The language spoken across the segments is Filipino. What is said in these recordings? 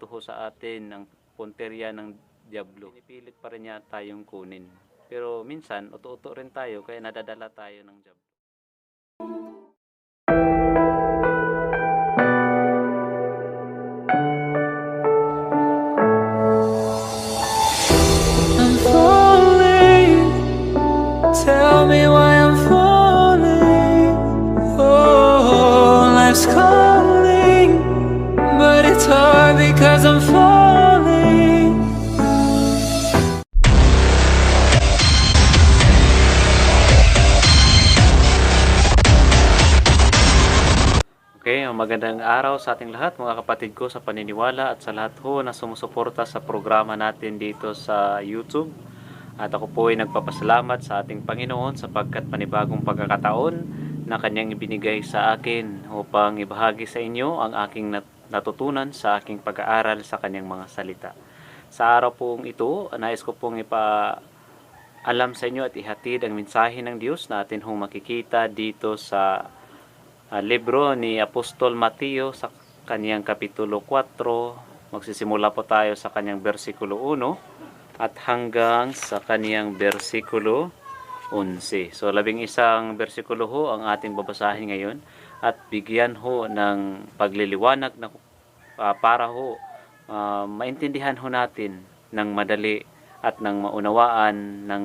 ho sa atin ang punteriya ng Diablo. Pinipilit pa rin niya tayong kunin. Pero minsan, uto-uto rin tayo kaya nadadala tayo ng Diablo. I'm falling. Tell me why I'm falling. Oh, life's calling, but it's hard because I'm falling. Okay, magandang araw sa ating lahat mga kapatid ko sa paniniwala at sa lahat ho na sumusuporta sa programa natin dito sa YouTube. At ako po ay nagpapasalamat sa ating Panginoon sapagkat panibagong pagkakataon na kanyang ibinigay sa akin upang ibahagi sa inyo ang aking natutunan sa aking pag-aaral sa kanyang mga salita. Sa araw pong ito, nais ko pong alam sa inyo at ihatid ang mensahe ng Diyos na atin hong makikita dito sa libro ni Apostol Mateo sa kanyang kapitulo 4. Magsisimula po tayo sa kanyang versikulo 1 at hanggang sa kanyang versikulo 11. So 11 versikulo ho ang ating babasahin ngayon at bigyan ho ng pagliliwanag na para ho maintindihan ho natin ng madali at ng maunawaan ng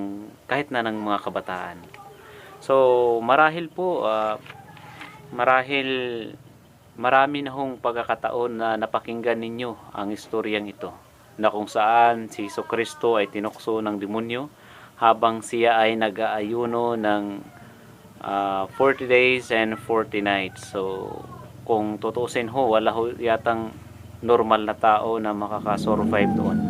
kahit na ng mga kabataan. So marahil po marami na hong pagkakataon na napakinggan ninyo ang istoryang ito na kung saan si Jesucristo ay tinukso ng demonyo habang siya ay nag-aayuno ng 40 days and 40 nights. So kung tutusin ho, wala ho yatang normal na tao na makakasurvive doon.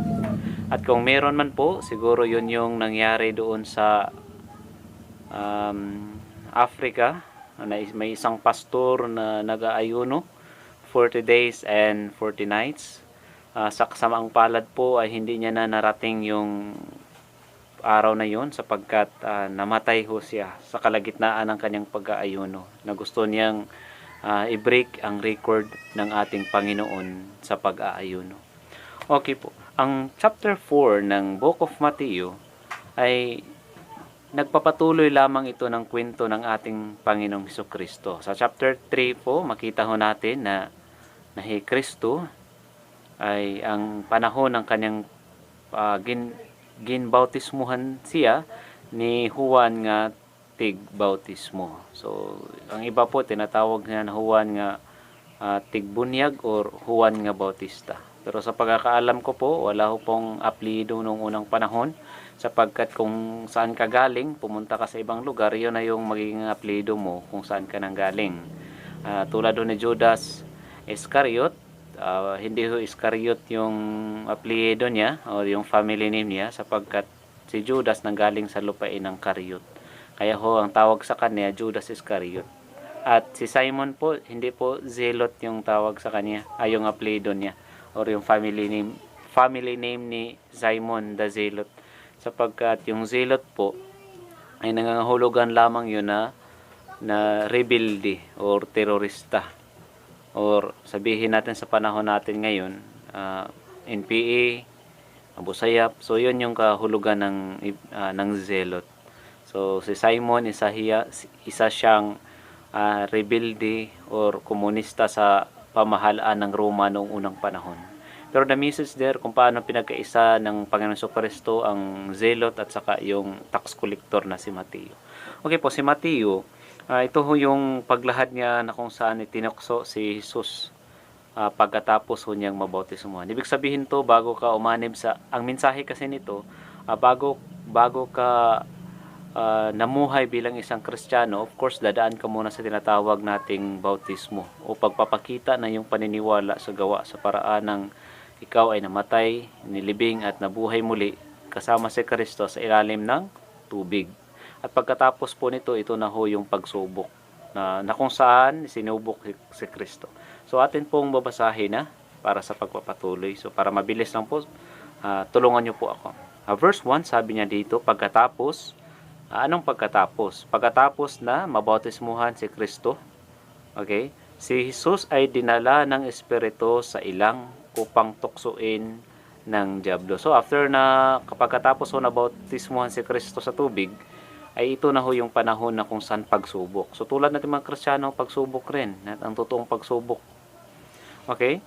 At kung meron man po, siguro yun yung nangyari doon sa Africa. May isang pastor na nag-aayuno 40 days and 40 nights. Sa kasamaang palad po ay hindi niya na narating yung araw na yun sapagkat namatay ho siya sa kalagitnaan ng kanyang pag-aayuno na gusto niyang i-break ang record ng ating Panginoon sa pag-aayuno. Okay po. Ang chapter 4 ng Book of Matthew ay nagpapatuloy lamang ito ng kwento ng ating Panginoong Hesukristo. Sa chapter 3 po, makita ho natin na si Kristo ay ang panahon ng kanyang ginbautismuhan siya ni Juan nga tigbautismo. So, ang iba po tinatawag niya na Juan nga tigbunyag or Juan nga Bautista. Pero sa pagkakaalam ko po, wala ho pong apelyido nung unang panahon sapagkat kung saan ka galing, pumunta ka sa ibang lugar, yun na yung magiging apelyido mo kung saan ka nang galing. Tulad ni Judas Iscariot, hindi ho Iscariot yung apelyido niya o yung family name niya sapagkat si Judas nanggaling sa lupain ng Cariot. Kaya ho ang tawag sa kanya Judas Iscariot. At si Simon po, hindi po Zelot yung tawag sa kanya, ay yung apelyido niya or yung family name ni Simon the Zelot. Sapagkat yung Zelot po ay nangangahulugan lamang yun na rebelde or terorista. Or sabihin natin sa panahon natin ngayon, NPA, Abu Sayyaf. So yun yung kahulugan ng Zelot. So si Simon isa siyang rebelde or komunista sa pamahalaan ng Roma noong unang panahon. Pero the message there kung paano pinagkaisa ng Panginoon Jesucristo ang Zelot at saka yung tax collector na si Mateo. Okay po, si Mateo, ito ho yung paglahad niya na kung saan itinukso si Jesus pagkatapos ho niyang mabautismuhan. Ibig sabihin to, bago ka umanib ang mensahe kasi nito, bago ka namuhay bilang isang Kristiyano, of course, dadaan ka muna sa tinatawag nating bautismo o pagpapakita na yung paniniwala sa gawa sa paraan ng ikaw ay namatay, nilibing at nabuhay muli kasama si Kristo sa ilalim ng tubig. At pagkatapos po nito, ito na ho yung pagsubok na kung saan sinubok si Kristo. So atin pong babasahin para sa pagpapatuloy. So para mabilis lang po, tulungan niyo po ako. Verse 1, sabi niya dito, pagkatapos, anong pagkatapos? Pagkatapos na mabautismuhan si Kristo, okay, si Jesus ay dinala ng Espiritu sa ilang upang tuksuin ng diablo. So after na kapag katapos ho na bautismuhan si Kristo sa tubig, ay ito na ho yung panahon na kung saan pagsubok. So tulad natin mga Kristiyano, pagsubok rin, ang totoong pagsubok. Okay?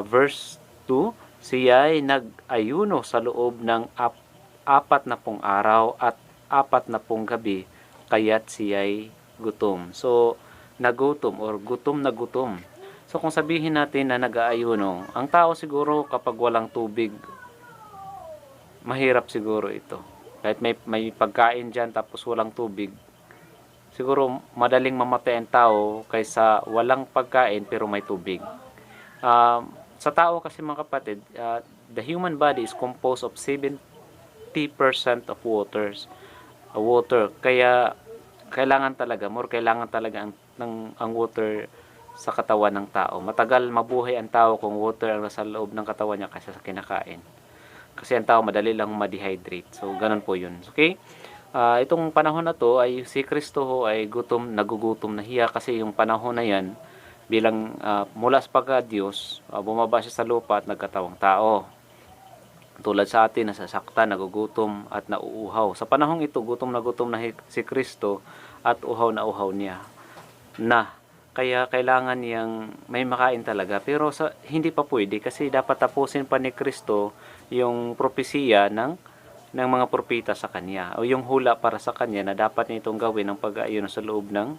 Verse 2, siya ay nag-ayuno sa loob ng 40 araw at 40 gabi, kaya't siya ay gutom. So, nagutom or gutom na gutom. So, kung sabihin natin na nag-aayuno, ang tao siguro kapag walang tubig, mahirap siguro ito. Kahit may pagkain dyan tapos walang tubig, siguro madaling mamatay ang tao kaysa walang pagkain pero may tubig. Sa tao kasi mga kapatid, the human body is composed of 70% of water. Kaya kailangan talaga ang water sa katawan ng tao. Matagal mabuhay ang tao kung water ang nasa loob ng katawan niya kaysa sa kinakain. Kasi ang tao madali lang ma-dehydrate. So ganun po 'yun. Okay? Itong panahon na to ay si Kristo ho ay nagugutom na hiya kasi yung panahon na 'yan bilang mula sa pagka-Diyos, bumaba siya sa lupa at nagkatawang tao. Tulad sa atin, nasasaktan, nagugutom at nauuhaw. Sa panahong ito, gutom na si Kristo at uhaw na uhaw niya. Kaya kailangan niyang may makain talaga. Pero hindi pa pwede kasi dapat tapusin pa ni Kristo yung propesiya ng mga propeta sa kanya. O yung hula para sa kanya na dapat niya itong gawin ng pag-aayuno sa loob ng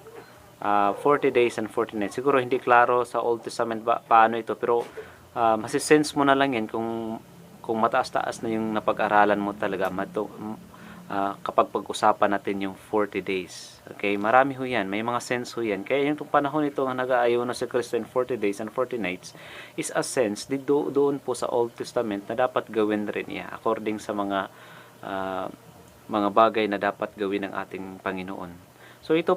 40 days and 40 nights. Siguro hindi klaro sa Old Testament paano ito, pero masisense mo na lang yan kung mataas-taas na yung napag-aralan mo talaga kapag pag-usapan natin yung 40 days. Okay, marami ho yan, may mga sense ho yan. Kaya yung panahon ito ang nag-aayuno si Kristo in 40 days and 40 nights is a sense doon po sa Old Testament na dapat gawin rin niya according sa mga bagay na dapat gawin ng ating Panginoon. So ito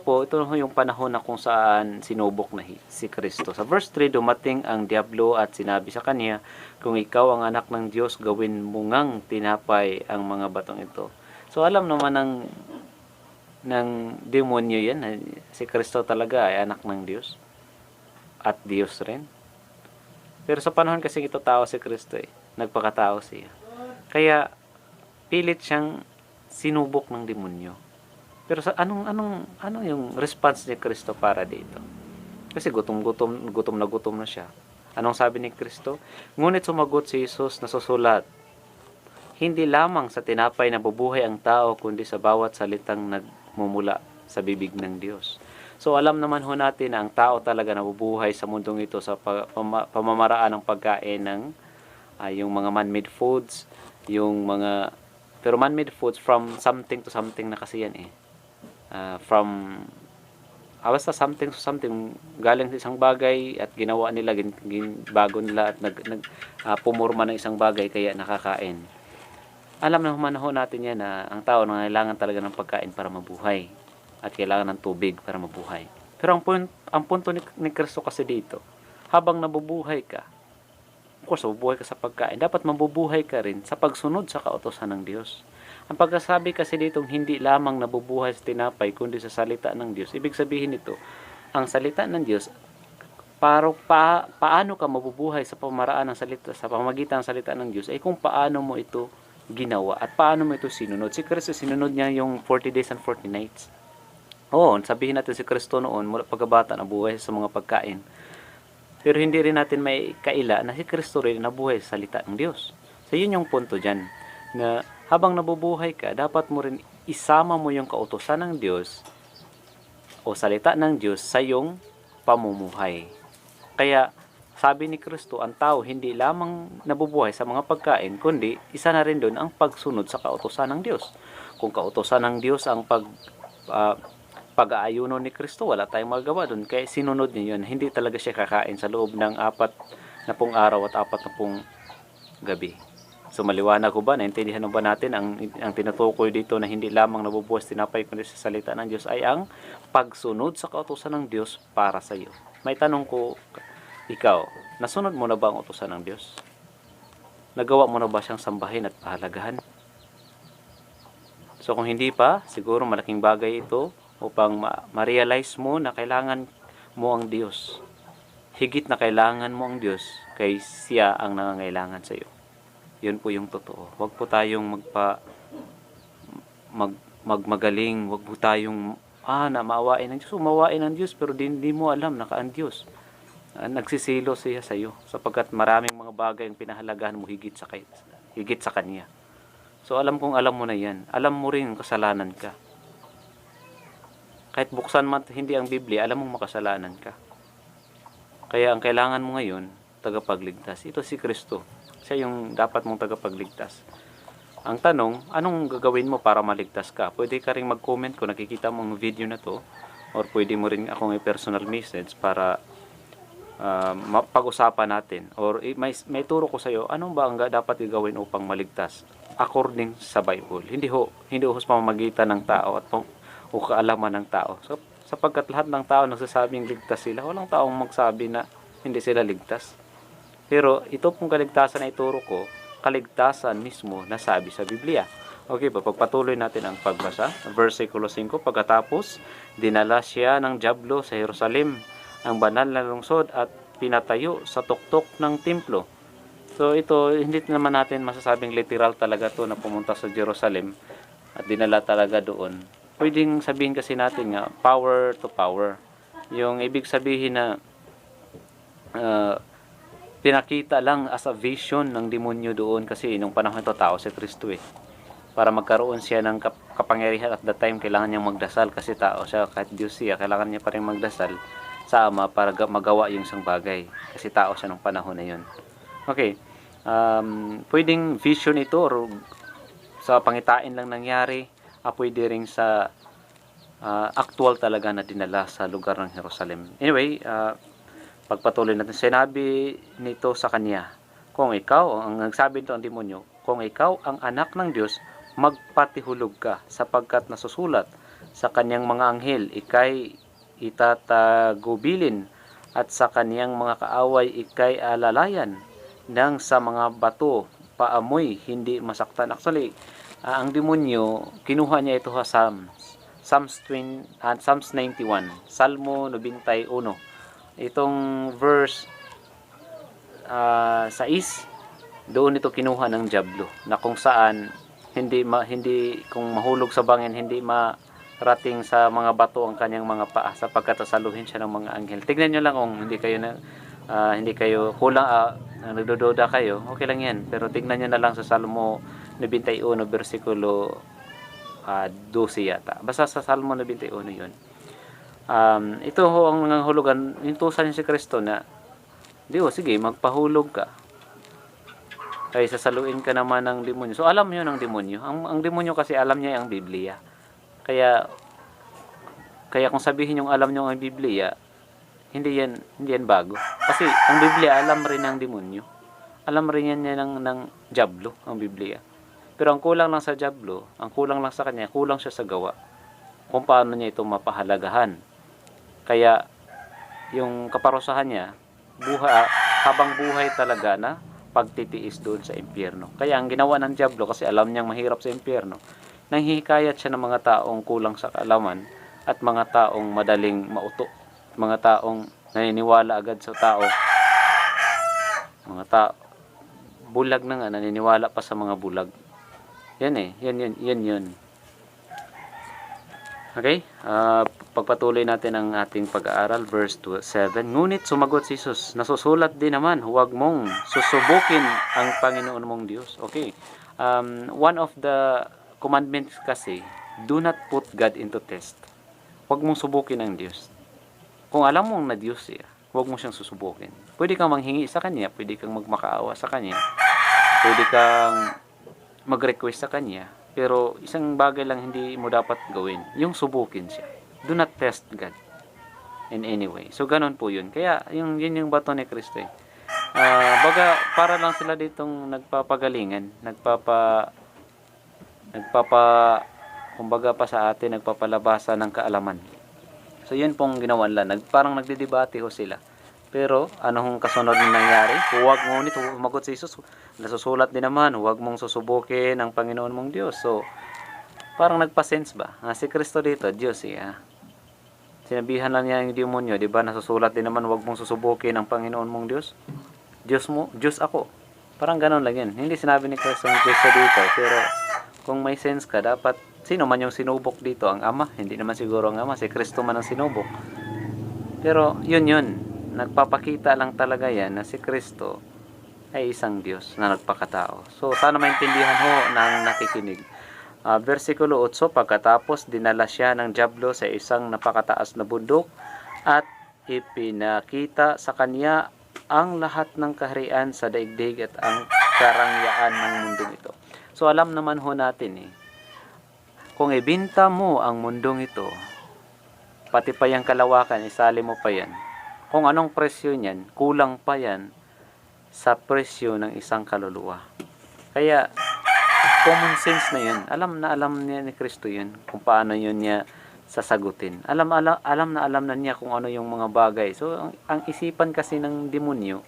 yung panahon na kung saan sinubok na si Kristo. Sa verse 3, dumating ang diablo at sinabi sa kanya, kung ikaw ang anak ng Diyos, gawin mo ngang tinapay ang mga batong ito. So alam naman ng demonyo yan, si Kristo talaga ay anak ng Diyos at Diyos rin. Pero sa panahon kasi ito tao si Kristo nagpakatao siya. Kaya pilit siyang sinubok ng demonyo. Pero ano yung response ni Kristo para dito? Kasi gutom na siya. Anong sabi ni Kristo? Ngunit sumagot si Jesus na susulat, hindi lamang sa tinapay na bubuhay ang tao, kundi sa bawat salitang nagmumula sa bibig ng Diyos. So alam naman ho natin na ang tao talaga nabubuhay sa mundong ito sa pamamaraan ng pagkain ng yung mga man-made foods, pero man-made foods from something to something na kasi yan basta something to something galing sa isang bagay at ginawa nila, bago nila at pumurma ng isang bagay kaya nakakain. Alam na humanahon natin yan na ang tao nangailangan talaga ng pagkain para mabuhay at kailangan ng tubig para mabuhay. Pero ang punto ni Kristo kasi dito, habang nabubuhay ka, of course mabubuhay ka sa pagkain, dapat mabubuhay ka rin sa pagsunod sa kautusan ng Diyos. Ang pagkasabi kasi ditong hindi lamang nabubuhay sa tinapay kundi sa salita ng Diyos, ibig sabihin nito, ang salita ng Diyos, paano ka mabubuhay sa pamaraan ng salita, sa pamamagitan ng salita ng Diyos, ay kung paano mo ito ginawa at paano mo ito sinunod. Si Kristo sinunod niya yung 40 days and 40 nights. Sabihin natin si Kristo noon, mula pagkabata nabuhay sa mga pagkain. Pero hindi rin natin may kaila na si Kristo rin nabuhay sa salita ng Diyos. So yun yung punto dyan, na habang nabubuhay ka, dapat mo rin isama mo yung kautusan ng Diyos o salita ng Diyos sa iyong pamumuhay. Kaya sabi ni Kristo, ang tao hindi lamang nabubuhay sa mga pagkain, kundi isa na rin doon ang pagsunod sa kautusan ng Diyos. Kung kautusan ng Diyos ang pag-aayuno ni Kristo, wala tayong magagawa doon. Kaya sinunod niya yun. Hindi talaga siya kakain sa loob ng 40 araw at 40 gabi. So maliwanag ko ba, naintindihan ba natin ang tinutukoy dito na hindi lamang nabubuhay tinapay kundi sa salita ng Diyos ay ang pagsunod sa kautusan ng Diyos para sa iyo. May tanong ko, ikaw, nasunod mo na ba ang utusan ng Diyos? Nagawa mo na ba siyang sambahin at pahalagahan? So kung hindi pa, siguro malaking bagay ito upang ma-realize mo na kailangan mo ang Diyos. higit na kailangan mo ang Diyos kay siya ang nangangailangan sa iyo. Yun po yung totoo. Huwag po tayong magmagaling, huwag po tayong na maawain ng Diyos. Mawain ng Diyos pero di mo alam naka ang Diyos. Nagsisilo siya sa iyo sapagkat maraming mga bagay ang pinahalagahan mo higit sa Kanya. So alam mo na yan. Alam mo rin kasalanan ka. Kahit buksan man hindi ang Biblia, alam mong makasalanan ka. Kaya ang kailangan mo ngayon, tagapagligtas. Ito si Kristo. Siya yung dapat mong tagapagligtas. Ang tanong, anong gagawin mo para maligtas ka? Pwede ka rin mag-comment kung nakikita mo ang video na to, or pwede mo rin akong i-personal message para pag-usapan natin. Or may turo ko sa iyo, anong ba ang dapat gagawin upang maligtas? According sa Bible. Hindi ho sa pamamagitan ng tao at o kaalaman ng tao. So, sapagkat lahat ng tao nagsasabing ligtas sila, walang taong magsabi na hindi sila ligtas. Pero ito pong kaligtasan na ituro ko, kaligtasan mismo na sabi sa Biblia. Okay, pagpatuloy natin ang pagbasa. Versikulo 5, pagkatapos, dinala siya ng dyablo sa Jerusalem, ang banal na lungsod, at pinatayo sa tuktok ng templo. So ito, hindi naman natin masasabing literal talaga to na pumunta sa Jerusalem at dinala talaga doon. Pwedeng sabihin kasi natin nga, power to power. Yung ibig sabihin na pinakita lang as a vision ng demonyo doon kasi nung panahon ito tao si Kristo Para magkaroon siya ng kapangyarihan at that time kailangan niyang magdasal kasi tao siya, kahit Diyos siya, kailangan niya pa rin magdasal sa Ama para magawa yung isang bagay kasi tao siya nung panahon na yun. Okay, pwedeng vision ito or sa pangitain lang nangyari, pwede rin sa actual talaga na dinala sa lugar ng Jerusalem. Anyway, pagpatuloy natin, sinabi nito sa kanya, kung ikaw, ang nagsabi nito ang demonyo, kung ikaw ang anak ng Diyos, magpatihulog ka, sapagkat nasusulat sa kanyang mga anghel, ikay itatagubilin, at sa kanyang mga kaaway, ikay alalayan, nang sa mga bato, paamoy, hindi masaktan. Actually, ang demonyo, kinuha niya ito sa Psalms 91, Salmo 91. Itong verse 6, doon ito kinuha ng dyablo na kung saan hindi kung mahulog sa bangin hindi marating sa mga bato ang kanyang mga paa sapagkat sasaluhin siya ng mga anghel. Tignan niyo lang kung hindi kayo kulang nagdududa kayo, okay lang yan. Pero tignan niyo na lang sa Salmo 91 versikulo 12 yata. Basta sa Salmo 91 yun. Ito ho ang nangangahulugan, intusan niya si Kristo na sige, magpahulog ka. Kaya sasaluin ka naman ng demonyo. So alam niyo ng demonyo. Ang demonyo kasi alam niya ang Biblia. Kaya kung sabihin yung alam niyo ang Biblia, hindi yan bago. Kasi ang Biblia alam rin ng demonyo. Alam rin yan ng dyablo ang Biblia. Pero ang kulang lang sa dyablo, ang kulang lang sa kanya, kulang siya sa gawa. Kung paano niya ito mapahalagahan. Kaya yung kaparusahan niya, habang buhay talaga na pagtitiis doon sa impyerno. Kaya ang ginawa ng dyablo, kasi alam niyang mahirap sa impyerno, nanghihikayat siya ng mga taong kulang sa kaalaman at mga taong madaling mauto, mga taong naniniwala agad sa tao, mga bulag na nga, naniniwala pa sa mga bulag. Yan yun. Okay, pagpatuloy natin ang ating pag-aaral, verse 7. Ngunit sumagot si Jesus, nasusulat din naman, huwag mong susubukin ang Panginoon mong Diyos. Okay, one of the commandments kasi, do not put God into test. Huwag mong subukin ang Diyos. Kung alam mong na Diyos siya, huwag mo siyang susubukin. Pwede kang manghingi sa Kanya, pwede kang magmakaawa sa Kanya, pwede kang mag-request sa Kanya, pero isang bagay lang hindi mo dapat gawin, yung subukin siya. Do not test God in any way. So, ganun po yun. Kaya, yun yung bato ni Kristo baga, para lang sila ditong nagpapagalingan, kumbaga pa sa atin, nagpapalabasa ng kaalaman. So, yun pong ginawa nila. Parang nagdidebate ho sila. Pero, anong kasunod na nangyari? Ngunit humagot si Jesus. Nasusulat din naman, huwag mong susubukin ang Panginoon mong Diyos. So, parang nagpa-sense ba? Si Kristo dito, Diyos Sinabihan lang niya yung demonyo, di ba? Nasusulat din naman, wag mong susubukin ang Panginoon mong Diyos. Diyos mo, Diyos ako. Parang ganun lang yan. Hindi sinabi ni Kristo ang Diyos sa dito, pero kung may sense ka, dapat sino man yung sinubok dito? Ang Ama? Hindi naman siguro ang Ama, si Kristo man ang sinubok. Pero yun. Nagpapakita lang talaga yan na si Kristo ay isang Diyos na nagpakatao. So, sana maintindihan ho ng nakikinig. Versikulo 8, pagkatapos dinala siya ng dyablo sa isang napakataas na bundok at ipinakita sa kanya ang lahat ng kaharian sa daigdig at ang karangyaan ng mundong ito. So, alam naman ho natin kung ibinta mo ang mundong ito, pati pa yung kalawakan, isali mo pa yan. Kung anong presyo niyan, kulang pa yan sa presyo ng isang kaluluwa. Kaya, common sense na yun. Alam niya ni Kristo yun, kung paano yun niya sasagutin. Alam na niya kung ano yung mga bagay. So, ang isipan kasi ng demonyo,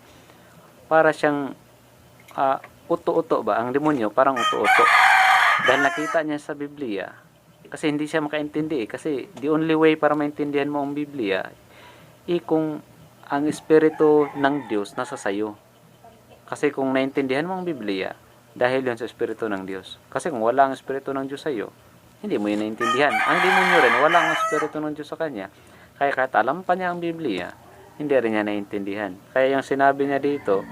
para siyang uto-uto ba? Ang demonyo, parang uto-uto. Dahil nakita niya sa Biblia, kasi hindi siya makaintindi. Kasi, the only way para maintindihan mo ang Biblia, kung ang Espiritu ng Diyos nasa sayo. Kasi kung naintindihan mo ang Biblia, dahil yun sa Espiritu ng Diyos. Kasi kung wala ang Espiritu ng Diyos sa'yo, hindi mo yun naintindihan. Ang demonyo rin, wala ang Espiritu ng Diyos sa kanya. Kaya kahit alam pa niya ang Biblia, hindi rin niya naintindihan. Kaya yung sinabi niya dito,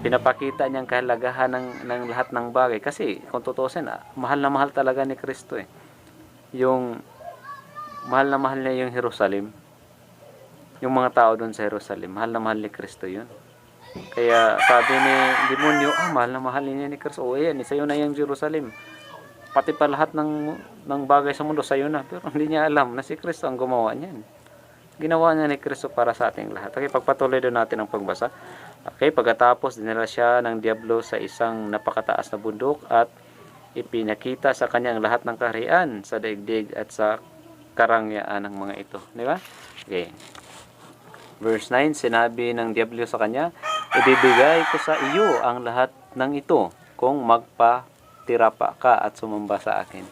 pinapakita niyang kahalagahan ng lahat ng bagay. Kasi kung tutusin, mahal na mahal talaga ni Kristo Yung mahal na mahal niya yung Jerusalem. Yung mga tao doon sa Jerusalem, mahal na mahal ni Kristo yun. Kaya sabi ni demonyo, mahal na mahal niya ni Kristo. Yan, sa'yo na yung Jerusalem. Pati pa lahat ng bagay sa mundo, sa'yo na. Pero hindi niya alam na si Kristo ang gumawa niyan. Ginawa niya ni Kristo para sa ating lahat. Okay, pagpatuloy doon natin ang pagbasa. Okay, pagkatapos dinala siya ng diablo sa isang napakataas na bundok at ipinakita sa kanyang lahat ng kaharian sa daigdig at sa karangyaan ng mga ito. Di ba? Okay. Verse 9, sinabi ng diablo sa kanya, ibibigay ko sa iyo ang lahat ng ito kung magpatirapa ka at sumamba sa akin.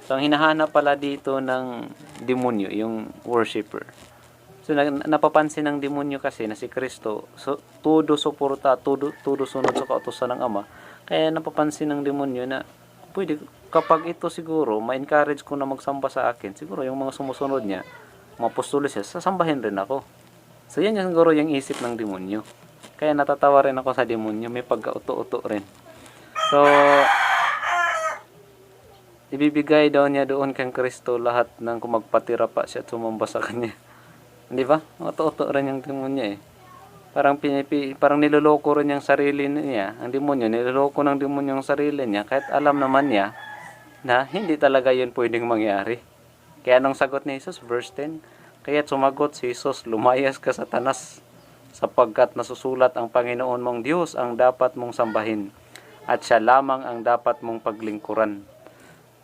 So, ang hinahanap pala dito ng demonyo, yung worshipper. So, napapansin ng demonyo kasi na si Kristo, so, todo suporta, todo sunod sa kautusan ng Ama. Kaya napapansin ng demonyo na, pwede, kapag ito siguro, ma-encourage ko na magsamba sa akin, siguro yung mga sumusunod niya, mga apostolos siya, sasambahin rin ako. So, yan yung siguro yung isip ng demonyo. Kaya natatawa rin ako sa demonyo, may pagka-uto-uto rin. So, ibibigay daw niya doon kang Kristo lahat ng kung magpatira pa siya at sumamba sa kanya. Di ba? Uto-uto rin yung demonyo Parang niloloko rin yung sarili niya. Ang demonyo, niloloko ng demonyo yung sarili niya kahit alam naman niya na hindi talaga yun pwedeng mangyari. Kaya anong sagot ni Jesus? Verse 10, kaya't sumagot si Jesus, lumayas ka Satanas, sapagkat nasusulat ang Panginoon mong Diyos ang dapat mong sambahin, at siya lamang ang dapat mong paglingkuran.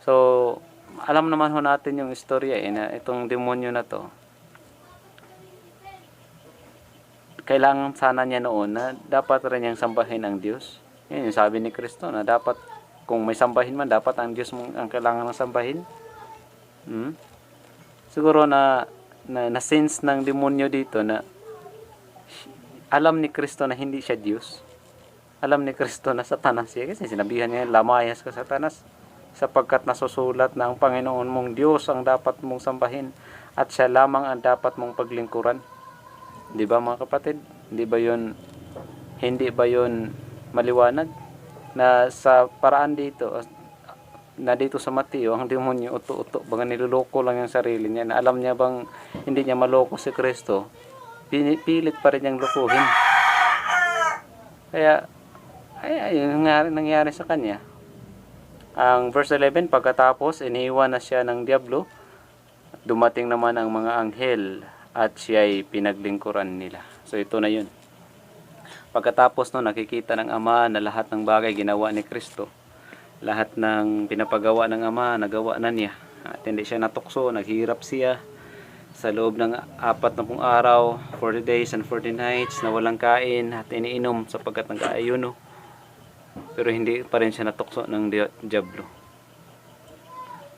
So, alam naman ho natin yung istorya na itong demonyo na to, kailangan sana niya noon na dapat rin niyang sambahin ang Diyos. Yan yung sabi ni Kristo na dapat, kung may sambahin man, dapat ang Diyos mong ang kailangan ng sambahin. Siguro na sense ng demonyo dito na alam ni Kristo na hindi siya Diyos. Alam ni Kristo na Satanas siya. Kasi sinabihan niya, lamayas ka Satanas, sapagkat nasusulat na ang Panginoon mong Diyos ang dapat mong sambahin at siya lamang ang dapat mong paglingkuran. Di ba mga kapatid? Hindi ba yun maliwanag? Na sa paraan dito, na dito sa Mateo, ang demonyo uto-uto, baka niloloko lang yung sarili niya, na alam niya bang hindi niya maloko si Kristo, pinipilit pa rin niyang lokohin. Kaya, yung nangyari sa kanya. Ang verse 11, pagkatapos, iniwan na siya ng diablo, dumating naman ang mga anghel, at siya'y pinaglingkuran nila. So, ito na yun. Pagkatapos nakikita ng Ama na lahat ng bagay ginawa ni Kristo. Lahat ng pinapagawa ng Ama, nagawa na niya. At hindi siya natukso, naghirap siya sa loob ng 40 araw, 40 days and 40 nights na walang kain at iniinom sapagkat nag-aayuno. Pero hindi pa rin siya natukso ng diablo.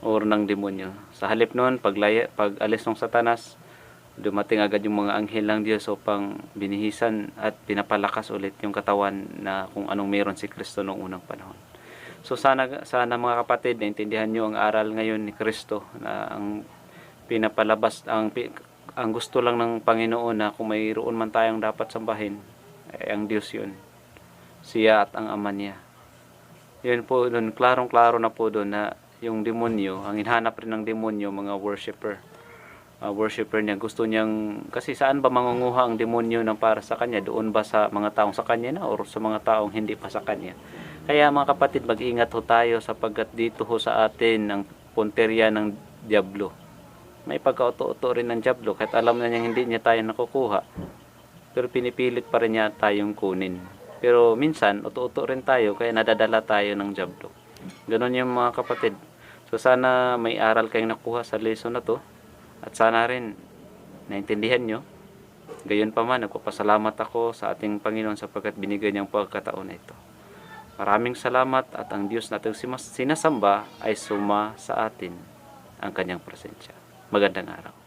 or ng demonyo. Sa halip noon, pag alis ng Satanas, dumating agad yung mga anghel ng Diyos upang binihisan at pinapalakas ulit yung katawan na kung anong meron si Kristo noong unang panahon. So sana mga kapatid, naintindihan nyo ang aral ngayon ni Kristo na ang pinapalabas, ang gusto lang ng Panginoon na kung mayroon man tayong dapat sambahin, ay ang Diyos yun. Siya at ang Ama niya. Yun po, doon, klarong-klaro na po doon na yung demonyo, ang hinhanap rin ng demonyo, mga worshipper niya, gusto niyang, kasi saan ba mangunguha ang demonyo ng para sa kanya? Doon ba sa mga taong sa kanya na, or sa mga taong hindi pa sa kanya? Kaya mga kapatid, mag-ingat ho tayo sapagkat dito ho sa atin ang punterya ng Diablo. May pagka-uto-uto rin ng Diablo, kahit alam na niya hindi niya tayo nakukuha, pero pinipilit pa rin niya tayong kunin. Pero minsan, uto-uto rin tayo, kaya nadadala tayo ng Diablo. Ganon yung mga kapatid. So sana may aral kayong nakuha sa lesson na to. At sana rin naintindihan nyo. Gayon pa man, nagpapasalamat ako sa ating Panginoon sapagkat binigay niyang pagkataon na ito. Maraming salamat at ang Diyos natin sinasamba ay suma sa atin ang kanyang presensya. Magandang araw.